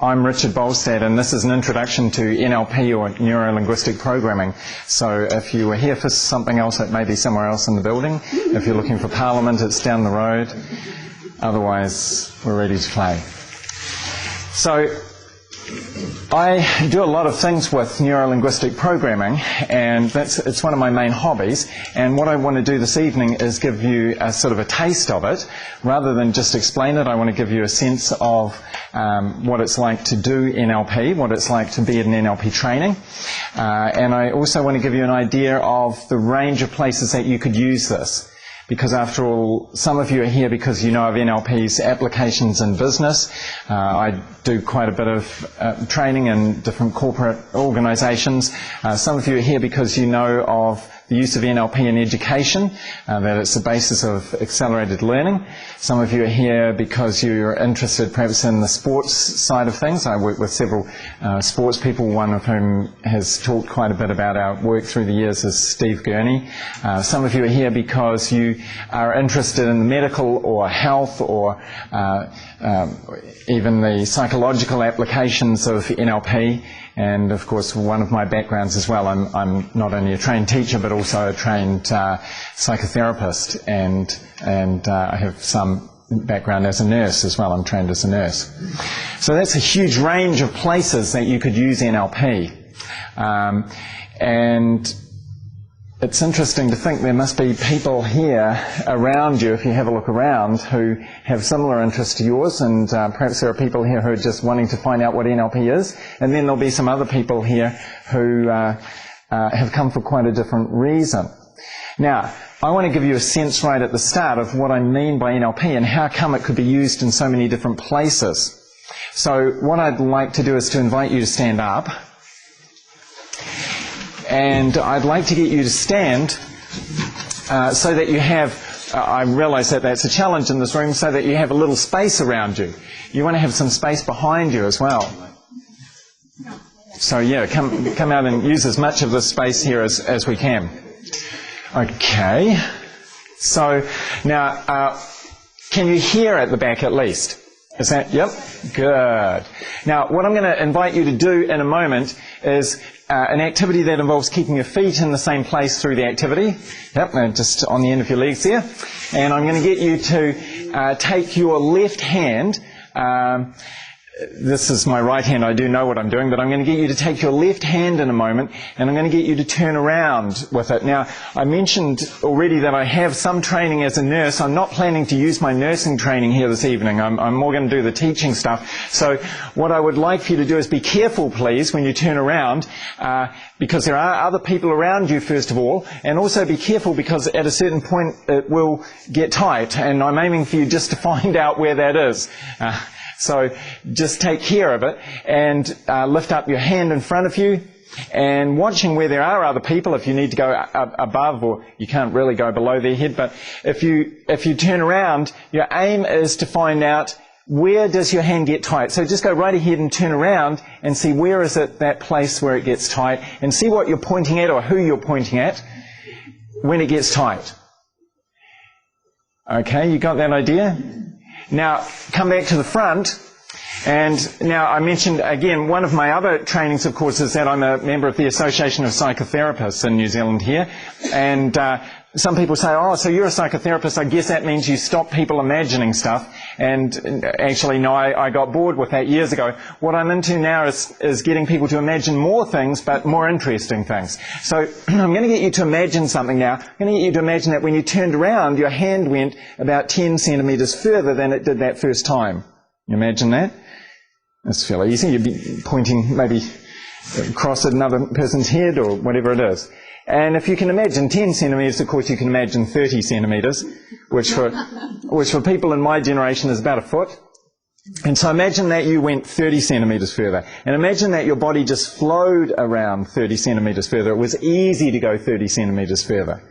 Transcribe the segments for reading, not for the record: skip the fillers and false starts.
I'm Richard Bolstad, and this is an introduction to NLP, or Neuro-Linguistic Programming. So if you were here for something else, it may be somewhere else in the building. If you're looking for Parliament, it's down the road. Otherwise, we're ready to play. So I do a lot of things with Neuro-Linguistic Programming, and it's one of my main hobbies. And what I want to do this evening is give you a sort of a taste of it. Rather than just explain it, I want to give you a sense of what it's like to do NLP, what it's like to be at an NLP training. And I also want to give you an idea of the range of places that you could use this. Because after all, some of you are here because you know of NLP's applications in business. I do quite a bit of training in different corporate organisations. Some of you are here because you know of the use of NLP in education, that it's the basis of accelerated learning. Some of you are here because you're interested perhaps in the sports side of things. I work with several sports people, one of whom has talked quite a bit about our work through the years is Steve Gurney. Some of you are here because you are interested in the medical or health or even the psychological applications of NLP. And of course, one of my backgrounds as well, I'm not only a trained teacher but also a trained psychotherapist, and I have some background as a nurse as well. I'm trained as a nurse. So that's a huge range of places that you could use NLP. And it's interesting to think there must be people here around you, if you have a look around, who have similar interests to yours, and perhaps there are people here who are just wanting to find out what NLP is, and then there'll be some other people here who have come for quite a different reason. Now, I want to give you a sense right at the start of what I mean by NLP and how come it could be used in so many different places. So what I'd like to do is to invite you to stand up. And I'd like to get you to stand so that you have, I realise that that's a challenge in this room, so that you have a little space around you. You want to have some space behind you as well. So yeah, come out and use as much of the space here as we can. Okay. So now, can you hear at the back at least? Is that, yep, good. Now, what I'm going to invite you to do in a moment is an activity that involves keeping your feet in the same place through the activity. Yep, and just on the end of your legs there. And I'm going to get you to take your left hand. This is my right hand, I do know what I'm doing, but I'm going to get you to take your left hand in a moment, and I'm going to get you to turn around with it. Now, I mentioned already that I have some training as a nurse. I'm not planning to use my nursing training here this evening. I'm more going to do the teaching stuff. So what I would like for you to do is be careful, please, when you turn around, because there are other people around you, first of all, and also be careful because at a certain point it will get tight, and I'm aiming for you just to find out where that is. So just take care of it and lift up your hand in front of you, and watching where there are other people. If you need to go above, or you can't really go below their head, but if you turn around, your aim is to find out where does your hand get tight. So just go right ahead and turn around and see where is it, that place where it gets tight, and see what you're pointing at or who you're pointing at when it gets tight. Okay, you got that idea? Now, come back to the front, and now I mentioned, again, one of my other trainings, of course, is that I'm a member of the Association of Psychotherapists in New Zealand here, and some people say, oh, so you're a psychotherapist, I guess that means you stop people imagining stuff, and actually, no, I got bored with that years ago. What I'm into now is getting people to imagine more things, but more interesting things. So I'm going to get you to imagine something now. I'm going to get you to imagine that when you turned around, your hand went about 10 centimetres further than it did that first time. You imagine that? That's fairly easy. You'd be pointing maybe across at another person's head or whatever it is. And if you can imagine 10 centimetres, of course you can imagine 30 centimetres, which for people in my generation is about a foot. And so imagine that you went 30 centimetres further. And imagine that your body just flowed around 30 centimetres further. It was easy to go 30 centimetres further.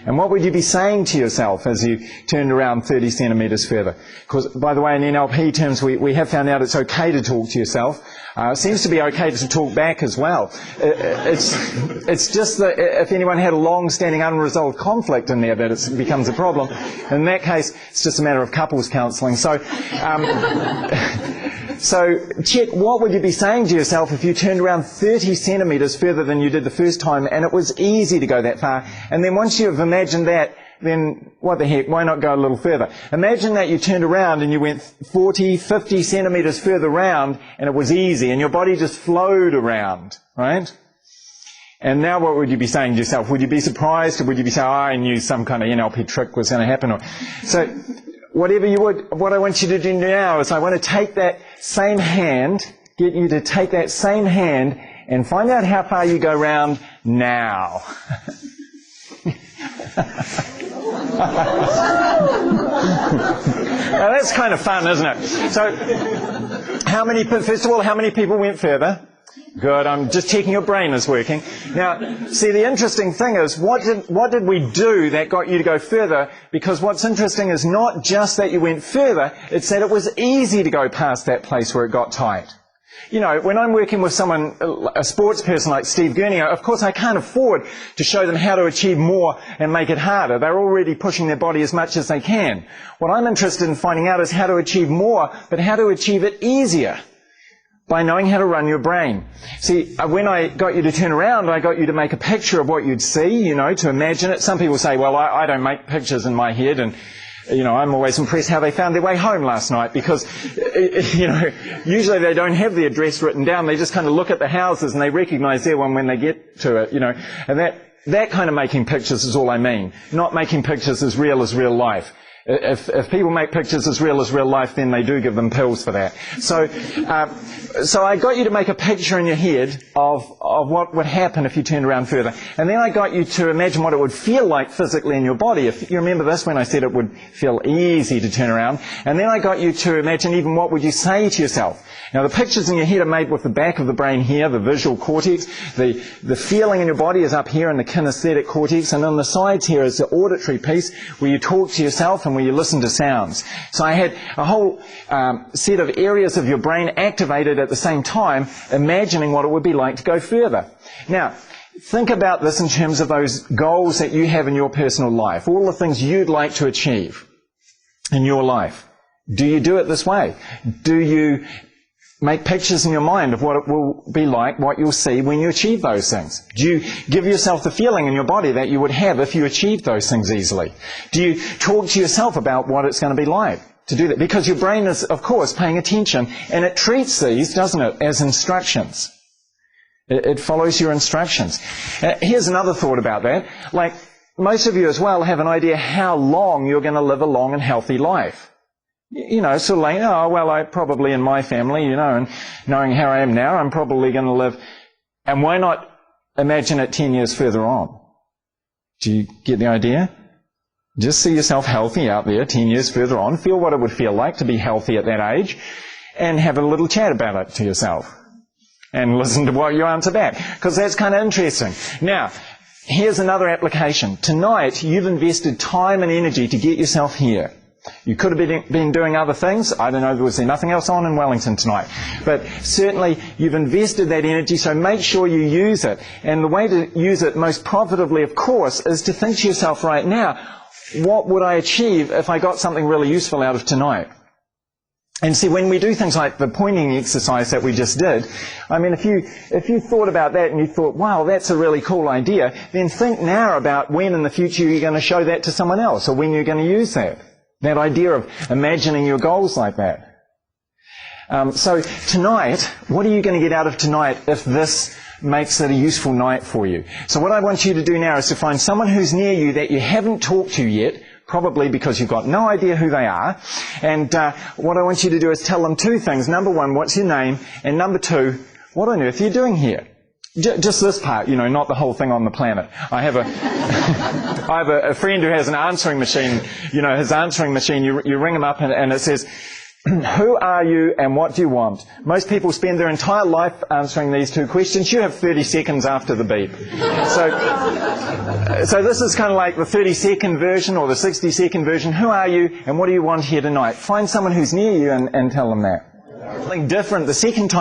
And what would you be saying to yourself as you turned around 30 centimetres further? Because, by the way, in NLP terms, we have found out it's okay to talk to yourself. It seems to be okay to talk back as well. It's just that if anyone had a long-standing unresolved conflict in there, that it becomes a problem. In that case, it's just a matter of couples counselling. So So check, what would you be saying to yourself if you turned around 30 centimetres further than you did the first time, and it was easy to go that far? And then once you've imagined that, then what the heck, why not go a little further? Imagine that you turned around and you went 40, 50 centimetres further round, and it was easy, and your body just flowed around, right? And now what would you be saying to yourself? Would you be surprised, or would you be saying, oh, I knew some kind of NLP trick was going to happen? So whatever you would, what I want you to do now is I want to take that same hand, get you to take that same hand and find out how far you go round now. Now that's kind of fun, isn't it? So, first of all, how many people went further? Good, I'm just checking your brain is working. Now, see, the interesting thing is, what did we do that got you to go further? Because what's interesting is not just that you went further, it's that it was easy to go past that place where it got tight. You know, when I'm working with someone, a sports person like Steve Gurney, of course I can't afford to show them how to achieve more and make it harder. They're already pushing their body as much as they can. What I'm interested in finding out is how to achieve more, but how to achieve it easier by knowing how to run your brain. See, when I got you to turn around, I got you to make a picture of what you'd see, you know, to imagine it. Some people say, well, I don't make pictures in my head, and you know, I'm always impressed how they found their way home last night, because, you know, usually they don't have the address written down. They just kind of look at the houses and they recognize their one when they get to it, you know. And that kind of making pictures is all I mean. Not making pictures as real life. If people make pictures as real life, then they do give them pills for that. So I got you to make a picture in your head of what would happen if you turned around further. And then I got you to imagine what it would feel like physically in your body. If you remember this, when I said it would feel easy to turn around. And then I got you to imagine even what would you say to yourself. Now, the pictures in your head are made with the back of the brain here, the visual cortex. The feeling in your body is up here in the kinesthetic cortex, and on the sides here is the auditory piece where you talk to yourself and where you listen to sounds. So I had a whole set of areas of your brain activated at the same time, imagining what it would be like to go further. Now, think about this in terms of those goals that you have in your personal life, all the things you'd like to achieve in your life. Do you do it this way? Do you make pictures in your mind of what it will be like, what you'll see when you achieve those things? Do you give yourself the feeling in your body that you would have if you achieved those things easily? Do you talk to yourself about what it's going to be like to do that? Because your brain is, of course, paying attention, and it treats these, doesn't it, as instructions. It follows your instructions. Here's another thought about that. Like, most of you as well have an idea how long you're going to live a long and healthy life. You know, sort of like, oh, well, I probably in my family, you know, and knowing how I am now, I'm probably going to live. And why not imagine it 10 years further on? Do you get the idea? Just see yourself healthy out there 10 years further on. Feel what it would feel like to be healthy at that age, and have a little chat about it to yourself. And listen to what you answer back, because that's kind of interesting. Now, here's another application. Tonight, you've invested time and energy to get yourself here. You could have been doing other things. I don't know, was there nothing else on in Wellington tonight? But certainly you've invested that energy, so make sure you use it. And the way to use it most profitably, of course, is to think to yourself right now, what would I achieve if I got something really useful out of tonight? And see, when we do things like the pointing exercise that we just did, I mean, if you thought about that and you thought, wow, that's a really cool idea, then think now about when in the future you're going to show that to someone else, or when you're going to use that. That idea of imagining your goals like that. So tonight, what are you going to get out of tonight if this makes it a useful night for you? So what I want you to do now is to find someone who's near you that you haven't talked to yet, probably because you've got no idea who they are. And what I want you to do is tell them two things. Number one, what's your name? And number two, what on earth are you doing here? Just this part, you know, not the whole thing on the planet. I have a friend who has an answering machine. You know, his answering machine, you ring him up and it says, who are you and what do you want? Most people spend their entire life answering these two questions. You have 30 seconds after the beep. So this is kind of like the 30-second version or the 60-second version. Who are you and what do you want here tonight? Find someone who's near you and tell them that. Something different the second time.